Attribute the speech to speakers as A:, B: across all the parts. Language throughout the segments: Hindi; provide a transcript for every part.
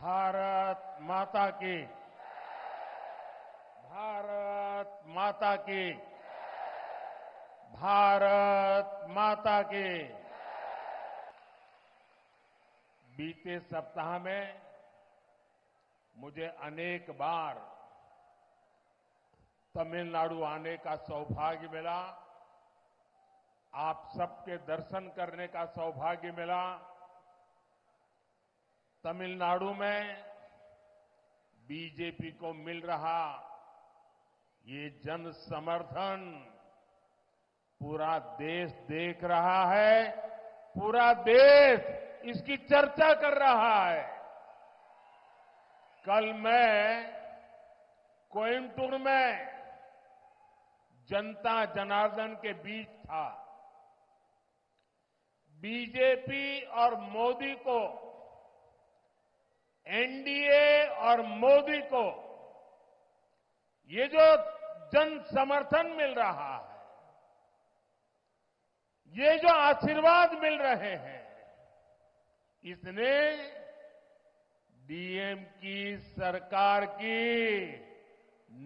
A: भारत माता की, भारत माता की, भारत माता की। बीते सप्ताह में मुझे अनेक बार तमिलनाडु आने का सौभाग्य मिला, आप सबके दर्शन करने का सौभाग्य मिला। तमिलनाडु में बीजेपी को मिल रहा ये जन समर्थन पूरा देश देख रहा है, पूरा देश इसकी चर्चा कर रहा है। कल मैं कोयम्बटूर में जनता जनार्दन के बीच था। बीजेपी और मोदी को, एनडीए और मोदी को ये जो जन समर्थन मिल रहा है, ये जो आशीर्वाद मिल रहे हैं, इसने डीएम की सरकार की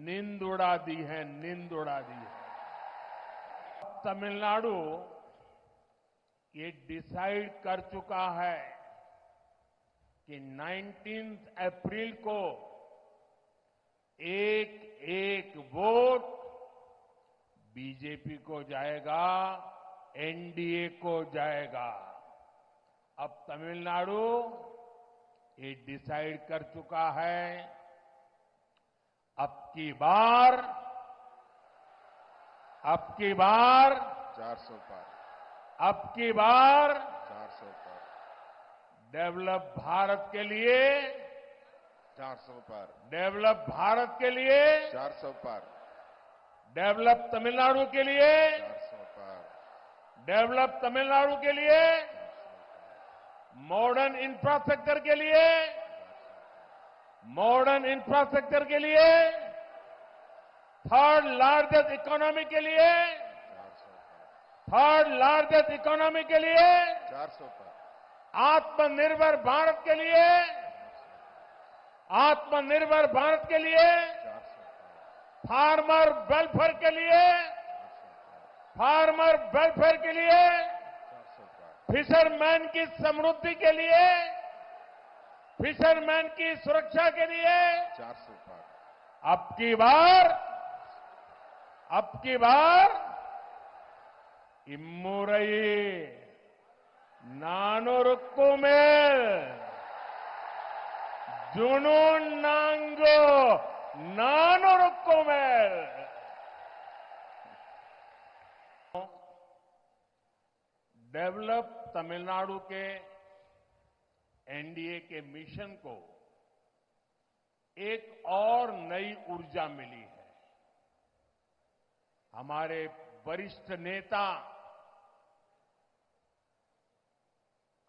A: नींद उड़ा दी है, नींद उड़ा दी है। तमिलनाडु ये डिसाइड कर चुका है कि 19 अप्रैल को एक एक वोट बीजेपी को जाएगा, एनडीए को जाएगा। अब तमिलनाडु ये डिसाइड कर चुका है, अब की बार
B: 400 पार,
A: अब की बार
B: 400 पार,
A: डेवलप भारत के लिए,
B: 400 पार,
A: डेवलप भारत के लिए,
B: 400 पार,
A: डेवलप तमिलनाडु के लिए,
B: 400 पार,
A: डेवलप तमिलनाडु के लिए, मॉडर्न इंफ्रास्ट्रक्चर के लिए, मॉडर्न इंफ्रास्ट्रक्चर के लिए, थर्ड लार्जेस्ट इकोनॉमी के लिए,
B: 400 पार,
A: थर्ड लार्जेस्ट इकोनॉमी के लिए,
B: 400 पार,
A: आत्मनिर्भर भारत के लिए, आत्मनिर्भर भारत के लिए,
B: 400 पार,
A: फार्मर वेलफेयर के लिए, फार्मर वेलफेयर के लिए,
B: 400 पार,
A: फिशरमैन की समृद्धि के लिए, फिशरमैन की सुरक्षा के लिए,
B: 400 पार,
A: अब की बार इम्मुरई नानोरुक्कु मेल जुनून नांगो नानोरुक्कु मेल। डेवलप तमिलनाडु के एनडीए के मिशन को एक और नई ऊर्जा मिली है। हमारे वरिष्ठ नेता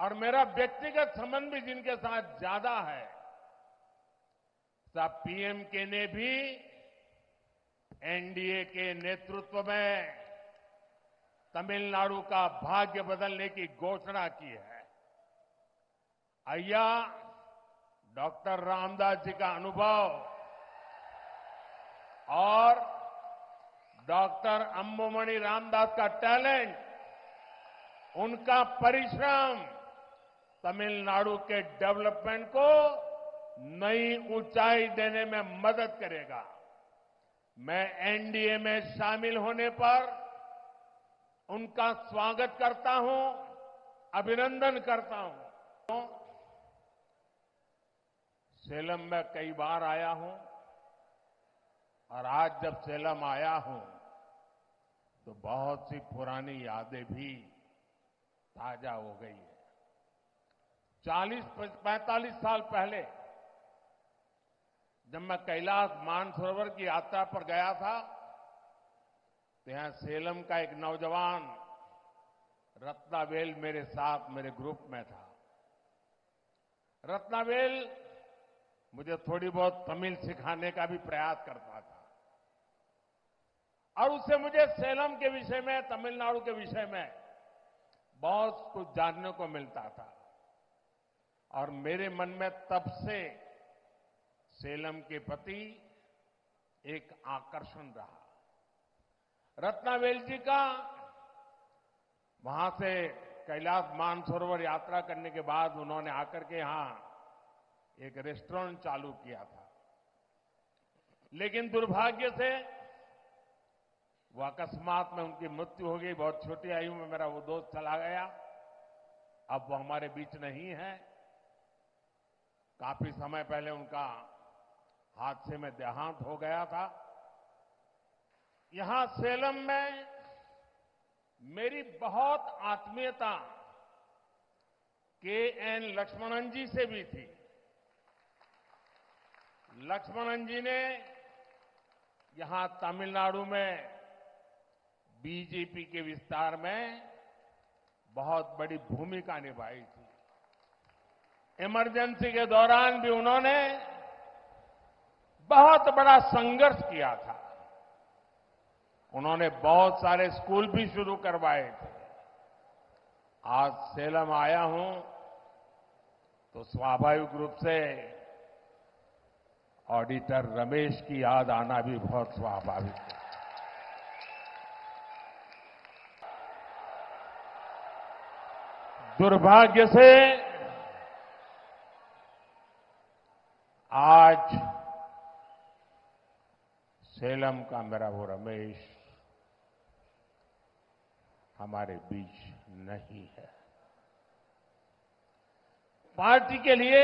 A: और मेरा व्यक्तिगत संबंध भी जिनके साथ ज्यादा है, सब पीएमके ने भी एनडीए के नेतृत्व में तमिलनाडु का भाग्य बदलने की घोषणा की है। अय्या डॉक्टर रामदास जी का अनुभव और डॉक्टर अंबुमणि रामदास का टैलेंट, उनका परिश्रम तमिलनाडु के डेवलपमेंट को नई ऊंचाई देने में मदद करेगा। मैं एनडीए में शामिल होने पर उनका स्वागत करता हूं, अभिनंदन करता हूं। सेलम में कई बार आया हूं और आज जब सेलम आया हूं तो बहुत सी पुरानी यादें भी ताजा हो गई है। 40-45 साल पहले जब मैं कैलाश मानसरोवर की यात्रा पर गया था तो यहां सेलम का एक नौजवान रत्नावेल मेरे साथ मेरे ग्रुप में था। रत्नावेल मुझे थोड़ी बहुत तमिल सिखाने का भी प्रयास करता था और उससे मुझे सेलम के विषय में, तमिलनाडु के विषय में बहुत कुछ जानने को मिलता था। और मेरे मन में तब से सेलम के प्रति एक आकर्षण रहा। रत्नावेल जी का वहां से कैलाश मानसरोवर यात्रा करने के बाद उन्होंने आकर के यहां एक रेस्टोरेंट चालू किया था, लेकिन दुर्भाग्य से वो अकस्मात में उनकी मृत्यु हो गई। बहुत छोटी आयु में मेरा वो दोस्त चला गया। अब वो हमारे बीच नहीं है। काफी समय पहले उनका हादसे में देहांत हो गया था। यहां सेलम में मेरी बहुत आत्मीयता के.एन. लक्ष्मणन जी से भी थी। लक्ष्मणन जी ने यहां तमिलनाडु में बीजेपी के विस्तार में बहुत बड़ी भूमिका निभाई थी। इमरजेंसी के दौरान भी उन्होंने बहुत बड़ा संघर्ष किया था। उन्होंने बहुत सारे स्कूल भी शुरू करवाए थे। आज सेलम आया हूं तो स्वाभाविक रूप से ऑडिटर रमेश की याद आना भी बहुत स्वाभाविक है। दुर्भाग्य से आज सेलम का मेरा वो रमेश हमारे बीच नहीं है। पार्टी के लिए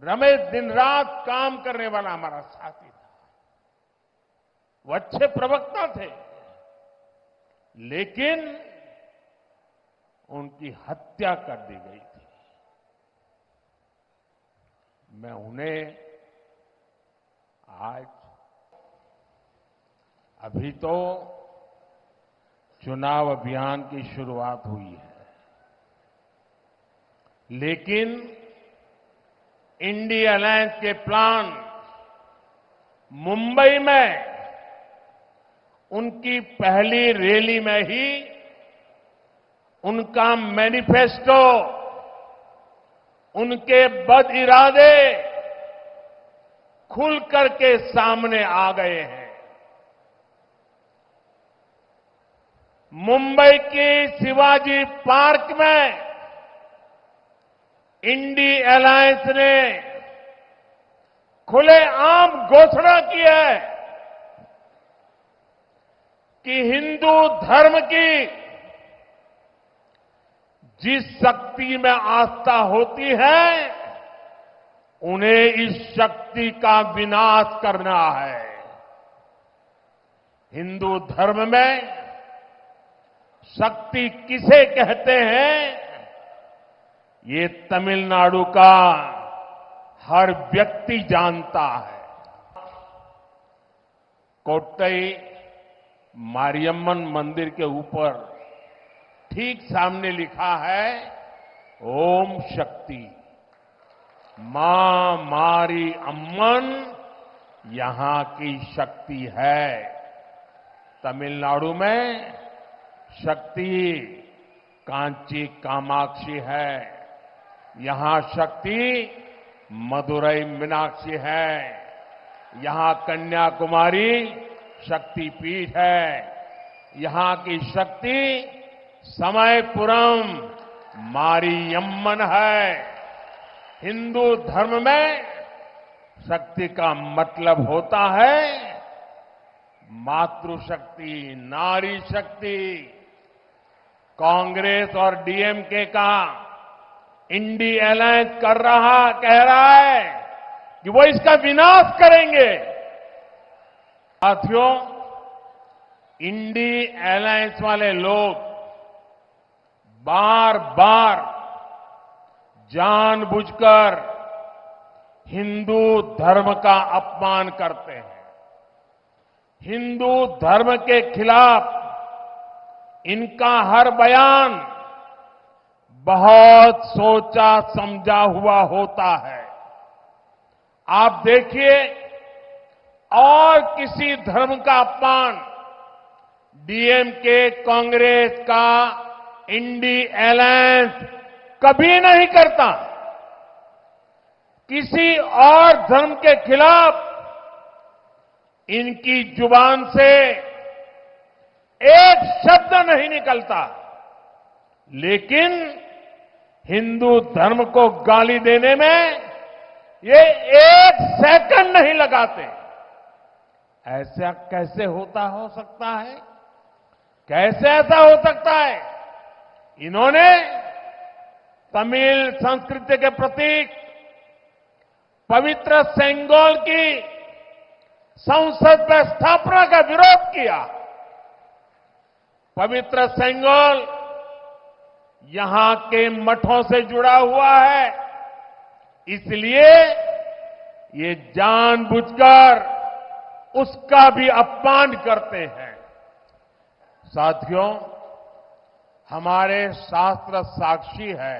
A: रमेश दिन रात काम करने वाला हमारा साथी था। वो अच्छे प्रवक्ता थे, लेकिन उनकी हत्या कर दी गई थी। मैं उन्हें आज अभी तो चुनाव अभियान की शुरुआत हुई है, लेकिन इंडिया अलायंस के प्लान मुंबई में उनकी पहली रैली में ही उनका मैनिफेस्टो, उनके बद इरादे खुल करके सामने आ गए हैं। मुंबई के शिवाजी पार्क में इंडिया अलायंस ने खुलेआम घोषणा की है कि हिंदू धर्म की जिस शक्ति में आस्था होती है, उन्हें इस शक्ति का विनाश करना है। हिंदू धर्म में शक्ति किसे कहते हैं, ये तमिलनाडु का हर व्यक्ति जानता है। कोट्टई मारियम्मन मंदिर के ऊपर ठीक सामने लिखा है ओम शक्ति। मां मारी अम्मन यहां की शक्ति है। तमिलनाडु में शक्ति कांची कामाक्षी है, यहां शक्ति मदुरई मीनाक्षी है, यहां कन्याकुमारी शक्तिपीठ है, यहां की शक्ति समयपुरम मारियम्मन है। हिंदू धर्म में शक्ति का मतलब होता है मातृशक्ति, नारी शक्ति। कांग्रेस और डीएमके का इंडिया अलायंस कह रहा है कि वो इसका विनाश करेंगे। साथियों, इंडिया अलायंस वाले लोग बार बार जानबूझकर हिंदू धर्म का अपमान करते हैं। हिंदू धर्म के खिलाफ इनका हर बयान बहुत सोचा समझा हुआ होता है। आप देखिए, और किसी धर्म का अपमान डीएमके, कांग्रेस का इंडी अलायंस कभी नहीं करता। किसी और धर्म के खिलाफ इनकी जुबान से एक शब्द नहीं निकलता, लेकिन हिंदू धर्म को गाली देने में ये एक सेकंड नहीं लगाते। ऐसा कैसे हो सकता है? कैसे ऐसा हो सकता है? इन्होंने तमिल संस्कृति के प्रतीक पवित्र सेंगोल की संसद में स्थापना का विरोध किया। पवित्र सेंगोल यहां के मठों से जुड़ा हुआ है, इसलिए ये जानबूझकर उसका भी अपमान करते हैं। साथियों, हमारे शास्त्र साक्षी है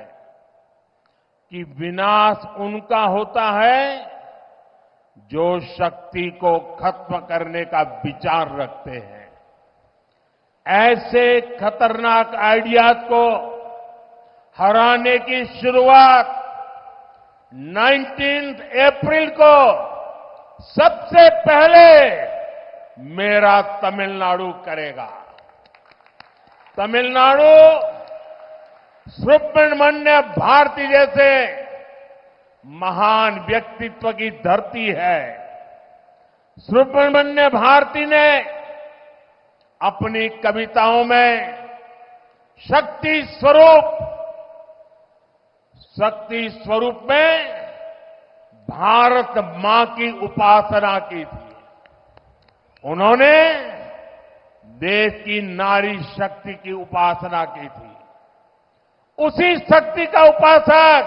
A: कि विनाश उनका होता है जो शक्ति को खत्म करने का विचार रखते हैं। ऐसे खतरनाक आइडियाज को हराने की शुरुआत 19 अप्रैल को सबसे पहले मेरा तमिलनाडु करेगा। तमिलनाडु सुब्रमण्य भारती जैसे महान व्यक्तित्व की धरती है। सुब्रमण्य भारती ने अपनी कविताओं में शक्ति स्वरूप में भारत मां की उपासना की थी। उन्होंने देश की नारी शक्ति की उपासना की थी। उसी शक्ति का उपासक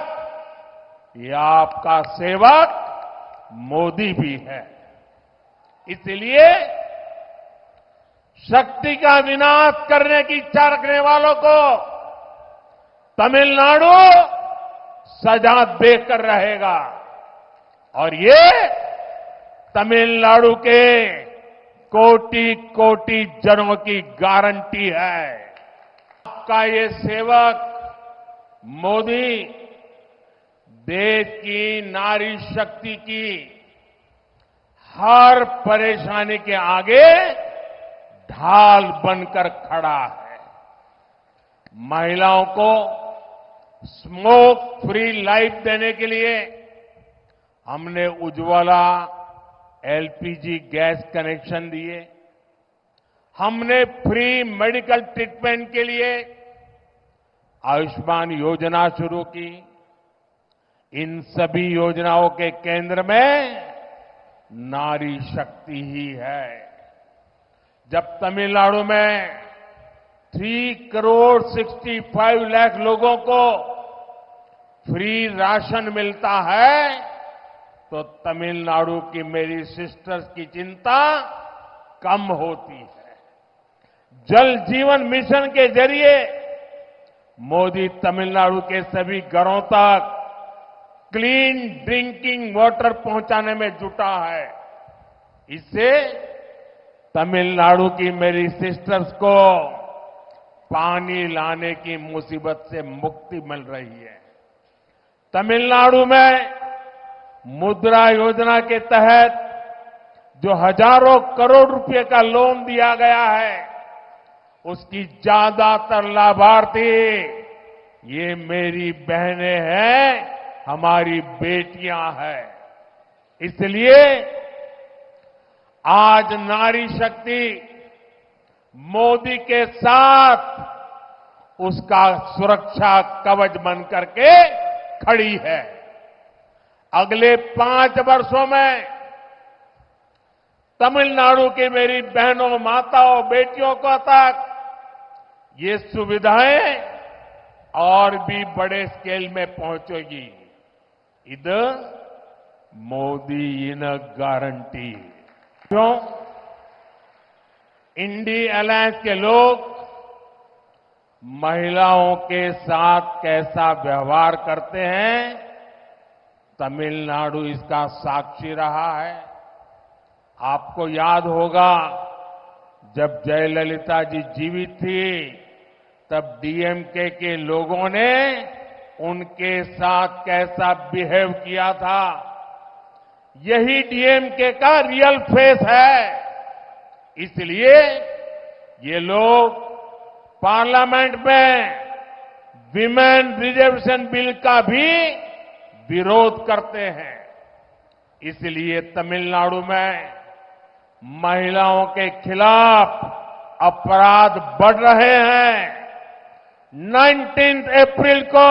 A: ये आपका सेवक मोदी भी है। इसलिए शक्ति का विनाश करने की इच्छा रखने वालों को तमिलनाडु सजा देकर रहेगा, और ये तमिलनाडु के कोटि कोटि जनों की गारंटी है। आपका ये सेवक मोदी देश की नारी शक्ति की हर परेशानी के आगे ढाल बनकर खड़ा है। महिलाओं को स्मोक फ्री लाइफ देने के लिए हमने उज्ज्वला एलपीजी गैस कनेक्शन दिए। हमने फ्री मेडिकल ट्रीटमेंट के लिए आयुष्मान योजना शुरू की। इन सभी योजनाओं के केंद्र में नारी शक्ति ही है। जब तमिलनाडु में 3,65 लाख लोगों को फ्री राशन मिलता है, तो तमिलनाडु की मेरी सिस्टर्स की चिंता कम होती है। जल जीवन मिशन के जरिए मोदी तमिलनाडु के सभी घरों तक क्लीन ड्रिंकिंग वाटर पहुंचाने में जुटा है। इससे तमिलनाडु की मेरी सिस्टर्स को पानी लाने की मुसीबत से मुक्ति मिल रही है। तमिलनाडु में मुद्रा योजना के तहत जो हजारों करोड़ रुपए का लोन दिया गया है, उसकी ज्यादातर लाभार्थी ये मेरी बहनें हैं, हमारी बेटियां हैं। इसलिए आज नारी शक्ति मोदी के साथ उसका सुरक्षा कवच बन करके खड़ी है। अगले 5 वर्षों में तमिलनाडु की मेरी बहनों, माताओं, बेटियों को तक ये सुविधाएं और भी बड़े स्केल में पहुंचेगी। इधर मोदी इन गारंटी। क्यों? इंडी अलायंस के लोग महिलाओं के साथ कैसा व्यवहार करते हैं, तमिलनाडु इसका साक्षी रहा है। आपको याद होगा, जब जयललिता जी जीवित थी तब डीएमके के लोगों ने उनके साथ कैसा बिहेव किया था, यही डीएमके का रियल फेस है। इसलिए ये लोग पार्लियामेंट में विमेन रिजर्वेशन बिल का भी विरोध करते हैं। इसलिए तमिलनाडु में महिलाओं के खिलाफ अपराध बढ़ रहे हैं। 19 अप्रैल को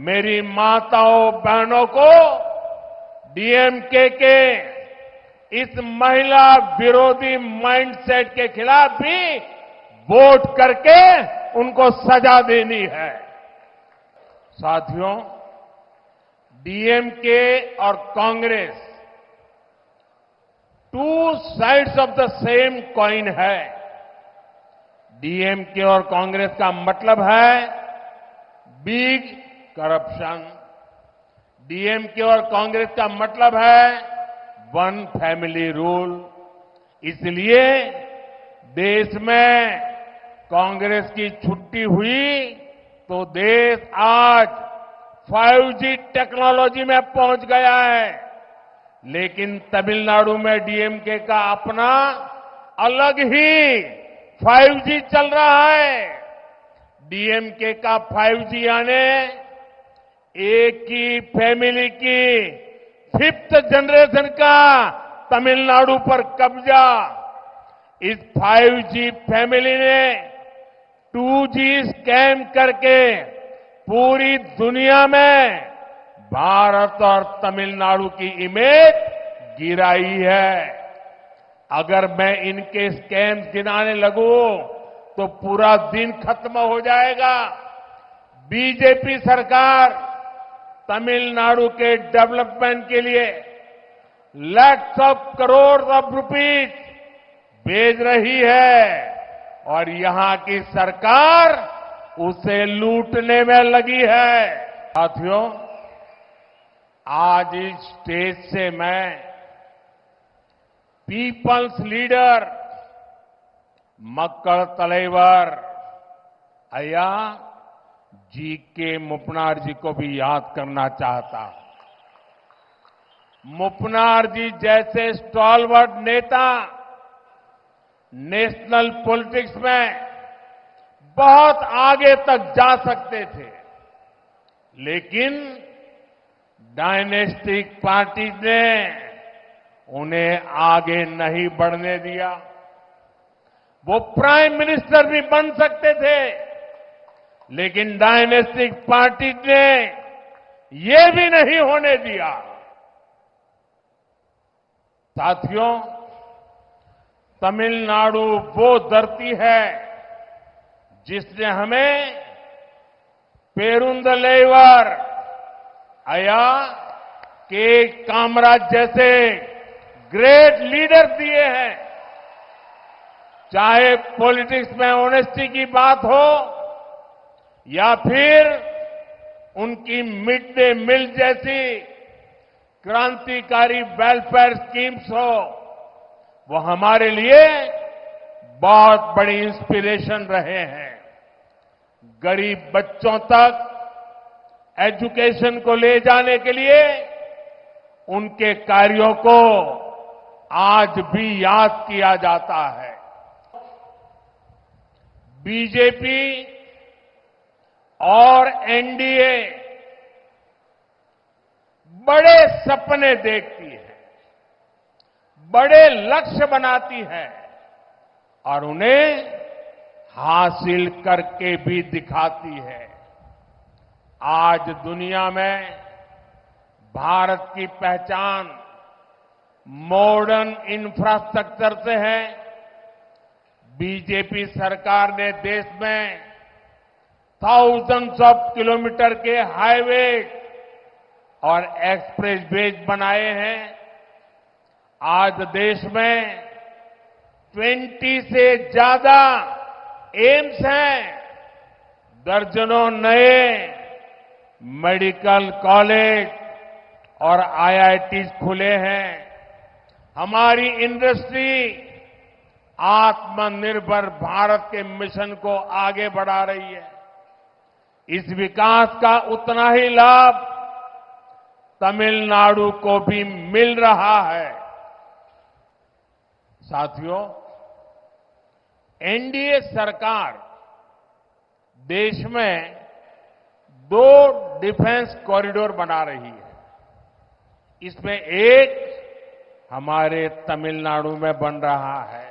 A: मेरी माताओं बहनों को डीएमके के इस महिला विरोधी माइंडसेट के खिलाफ भी वोट करके उनको सजा देनी है। साथियों, डीएमके और Congress two sides of the same coin है। डीएमके और कांग्रेस का मतलब है बिग करप्शन, डीएमके और कांग्रेस का मतलब है वन फैमिली रूल। इसलिए देश में कांग्रेस की छुट्टी हुई तो देश आज 5G टेक्नोलॉजी में पहुंच गया है। लेकिन तमिलनाडु में डीएमके का अपना अलग ही 5G चल रहा है। डीएमके का 5G यानी एक ही फैमिली की 5th जनरेशन का तमिलनाडु पर कब्जा। इस 5G फैमिली ने 2G स्कैम करके पूरी दुनिया में भारत और तमिलनाडु की इमेज गिराई है। अगर मैं इनके स्कैम्स गिनाने लगूं तो पूरा दिन खत्म हो जाएगा। बीजेपी सरकार तमिलनाडु के डेवलपमेंट के लिए lakhs of crore of rupees भेज रही है और यहां की सरकार उसे लूटने में लगी है। साथियों, आज इस स्टेज से मैं पीपल्स लीडर मक्कड़ तलेवर अय्या जी के मुपनार जी को भी याद करना चाहता हूं। मुपनार जी जैसे स्टॉलवर्ड नेता नेशनल पॉलिटिक्स में बहुत आगे तक जा सकते थे, लेकिन डायनेस्टिक पार्टी ने उन्हें आगे नहीं बढ़ने दिया। वो प्राइम मिनिस्टर भी बन सकते थे, लेकिन डायनेस्टिक पार्टी ने ये भी नहीं होने दिया। साथियों, तमिलनाडु वो धरती है जिसने हमें पेरुंदलेवर अया के कामराज जैसे ग्रेट लीडर दिए हैं। चाहे पॉलिटिक्स में ऑनेस्टी की बात हो या फिर उनकी मिड डे मील जैसी क्रांतिकारी वेलफेयर स्कीम्स हो, वो हमारे लिए बहुत बड़ी इंस्पिरेशन रहे हैं। गरीब बच्चों तक एजुकेशन को ले जाने के लिए उनके कार्यों को आज भी याद किया जाता है। बीजेपी और एनडीए बड़े सपने देखती है, बड़े लक्ष्य बनाती है और उन्हें हासिल करके भी दिखाती है। आज दुनिया में भारत की पहचान मॉडर्न इंफ्रास्ट्रक्चर से है। बीजेपी सरकार ने देश में थाउजेंड्स ऑफ किलोमीटर के हाईवे और एक्सप्रेसवेज बनाए हैं। आज देश में 20 से ज्यादा एम्स हैं, दर्जनों नए मेडिकल कॉलेज और आईआईटी खुले हैं। हमारी इंडस्ट्री आत्मनिर्भर भारत के मिशन को आगे बढ़ा रही है। इस विकास का उतना ही लाभ तमिलनाडु को भी मिल रहा है। साथियों, एनडीए सरकार देश में 2 डिफेंस कॉरिडोर बना रही है। इसमें एक हमारे तमिलनाडु में बन रहा है।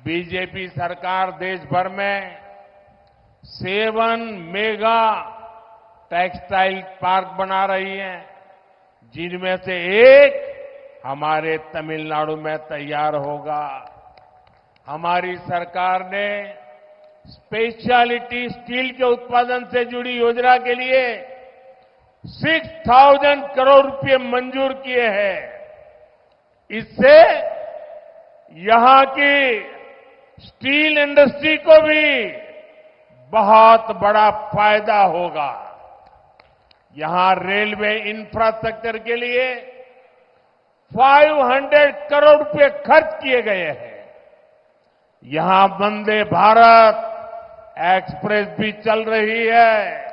A: बीजेपी सरकार देश भर में 7 मेगा टेक्सटाइल पार्क बना रही है, जिनमें से एक हमारे तमिलनाडु में तैयार होगा। हमारी सरकार ने स्पेशलिटी स्टील के उत्पादन से जुड़ी योजना के लिए 6,000 करोड़ रुपए मंजूर किए हैं। इससे यहां की स्टील इंडस्ट्री को भी बहुत बड़ा फायदा होगा। यहां रेलवे इंफ्रास्ट्रक्चर के लिए 500 करोड़ रुपए खर्च किए गए हैं। यहां वंदे भारत एक्सप्रेस भी चल रही है।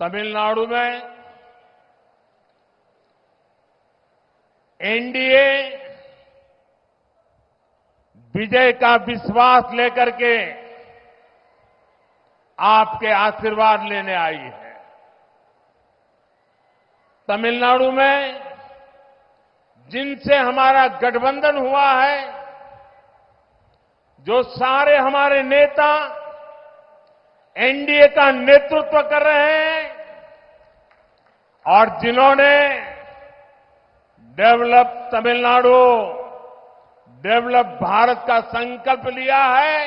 A: तमिलनाडु में एनडीए विजय का विश्वास लेकर के आपके आशीर्वाद लेने आई है। तमिलनाडु में जिनसे हमारा गठबंधन हुआ है, जो सारे हमारे नेता एनडीए का नेतृत्व कर रहे हैं और जिन्होंने डेवलप तमिलनाडु, डेवलप भारत का संकल्प लिया है,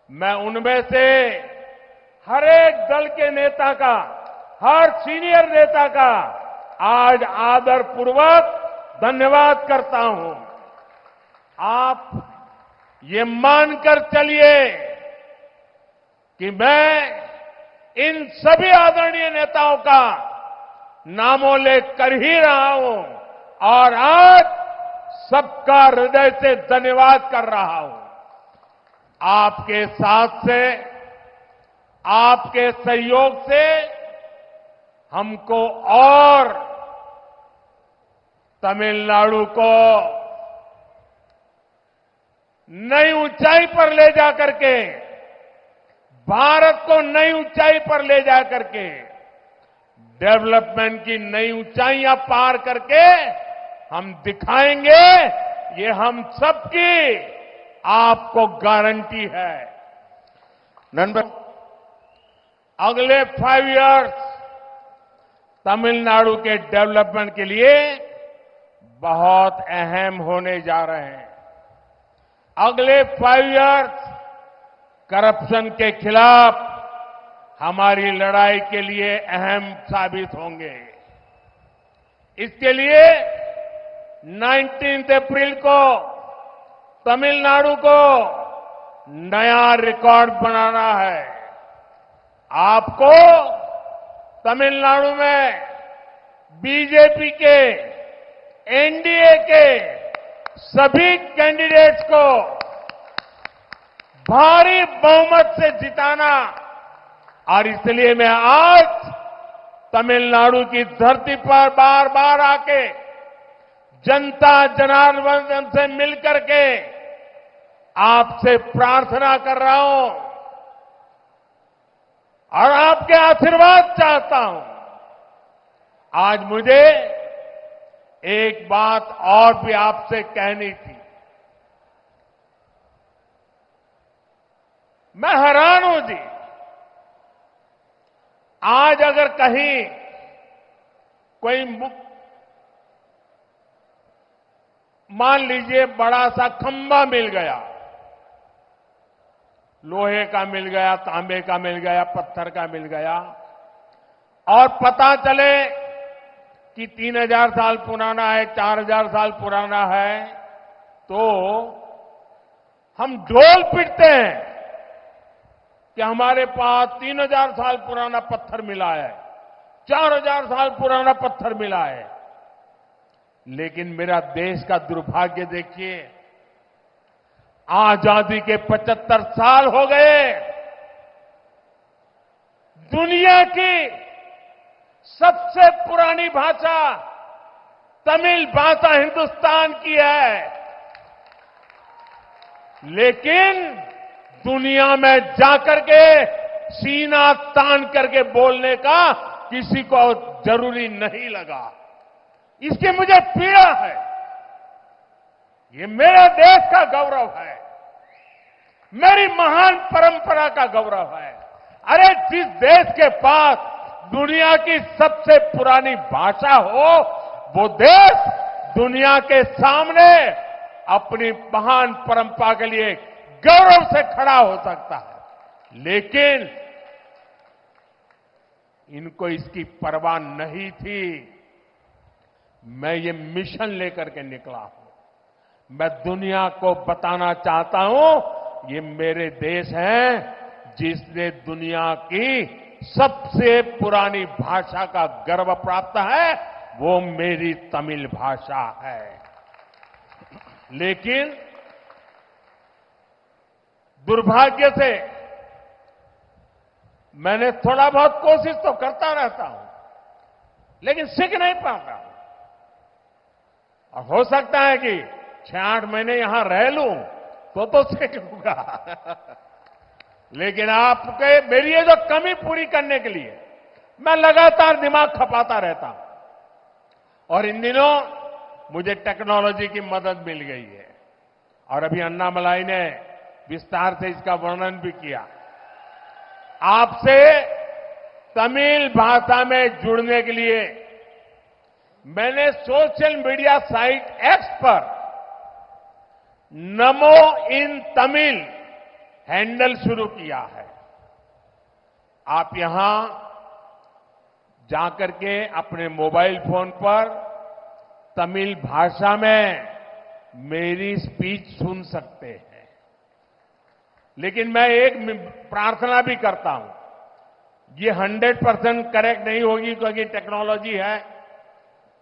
A: मैं उनमें से हर एक दल के नेता का, हर सीनियर नेता का आज आदरपूर्वक धन्यवाद करता हूं। आप ये मानकर चलिए कि मैं इन सभी आदरणीय नेताओं का नामोल्लेख कर ही रहा हूं और आज सबका हृदय से धन्यवाद कर रहा हूं। आपके साथ से, आपके सहयोग से हमको और तमिलनाडु को नई ऊंचाई पर ले जाकर के, भारत को नई ऊंचाई पर ले जाकर के, डेवलपमेंट की नई ऊंचाइयां पार करके हम दिखाएंगे। ये हम सबकी आपको गारंटी है। नंबर अगले 5 इयर्स तमिलनाडु के डेवलपमेंट के लिए बहुत अहम होने जा रहे हैं। अगले 5 इयर्स करप्शन के खिलाफ हमारी लड़ाई के लिए अहम साबित होंगे। इसके लिए 19 अप्रैल को तमिलनाडु को नया रिकॉर्ड बनाना है। आपको तमिलनाडु में बीजेपी के, एनडीए के सभी कैंडिडेट्स को भारी बहुमत से जिताना, और इसलिए मैं आज तमिलनाडु की धरती पर बार बार आके जनता जनार्दन से मिलकर के आपसे प्रार्थना कर रहा हूं और आपके आशीर्वाद चाहता हूं। आज मुझे एक बात और भी आपसे कहनी थी। मैं हैरान हूं जी, आज अगर कहीं कोई मान लीजिए बड़ा सा खंभा मिल गया, लोहे का मिल गया, तांबे का मिल गया, पत्थर का मिल गया, और पता चले कि 3000 साल पुराना है, 4000 साल पुराना है, तो हम ढोल पीटते हैं कि हमारे पास 3000 साल पुराना पत्थर मिला है, 4000 साल पुराना पत्थर मिला है। लेकिन मेरा देश का दुर्भाग्य देखिए, आजादी के 75 साल हो गए, दुनिया की सबसे पुरानी भाषा तमिल भाषा हिंदुस्तान की है, लेकिन दुनिया में जाकर के सीना तान करके बोलने का किसी को जरूरी नहीं लगा। इसकी मुझे पीड़ा है। ये मेरे देश का गौरव है, मेरी महान परंपरा का गौरव है। अरे जिस देश के पास दुनिया की सबसे पुरानी भाषा हो, वो देश दुनिया के सामने अपनी महान परंपरा के लिए गौरव से खड़ा हो सकता है। लेकिन इनको इसकी परवाह नहीं थी। मैं ये मिशन लेकर के निकला हूं। मैं दुनिया को बताना चाहता हूं, ये मेरे देश हैं जिसने दुनिया की सबसे पुरानी भाषा का गर्व प्राप्त है, वो मेरी तमिल भाषा है। लेकिन दुर्भाग्य से मैंने थोड़ा बहुत कोशिश तो करता रहता हूं, लेकिन सीख नहीं पाता हूं। और हो सकता है कि 6-8 महीने यहां रह लूं तो सीख लूंगा। लेकिन आपके मेरी ये जो कमी पूरी करने के लिए मैं लगातार दिमाग खपाता रहता हूं। और इन दिनों मुझे टेक्नोलॉजी की मदद मिल गई है, और अभी अन्नामलाई ने विस्तार से इसका वर्णन भी किया। आपसे तमिल भाषा में जुड़ने के लिए मैंने सोशल मीडिया साइट एक्स पर नमो इन तमिल हैंडल शुरू किया है। आप यहां जाकर के अपने मोबाइल फोन पर तमिल भाषा में मेरी स्पीच सुन सकते हैं। लेकिन मैं एक प्रार्थना भी करता हूं, ये 100% करेक्ट नहीं होगी क्योंकि टेक्नोलॉजी है,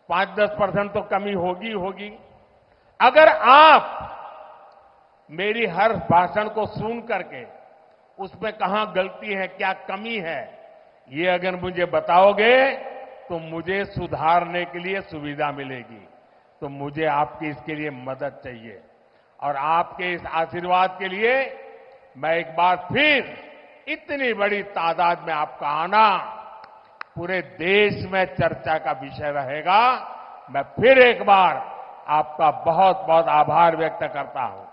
A: 5-10% तो कमी होगी। अगर आप मेरी हर भाषण को सुन करके उसमें कहां गलती है, क्या कमी है, ये अगर मुझे बताओगे तो मुझे सुधारने के लिए सुविधा मिलेगी। तो मुझे आपकी इसके लिए मदद चाहिए, और आपके इस आशीर्वाद के लिए मैं एक बार फिर इतनी बड़ी तादाद में आपका आना पूरे देश में चर्चा का विषय रहेगा। मैं फिर एक बार आपका बहुत बहुत आभार व्यक्त करता हूं।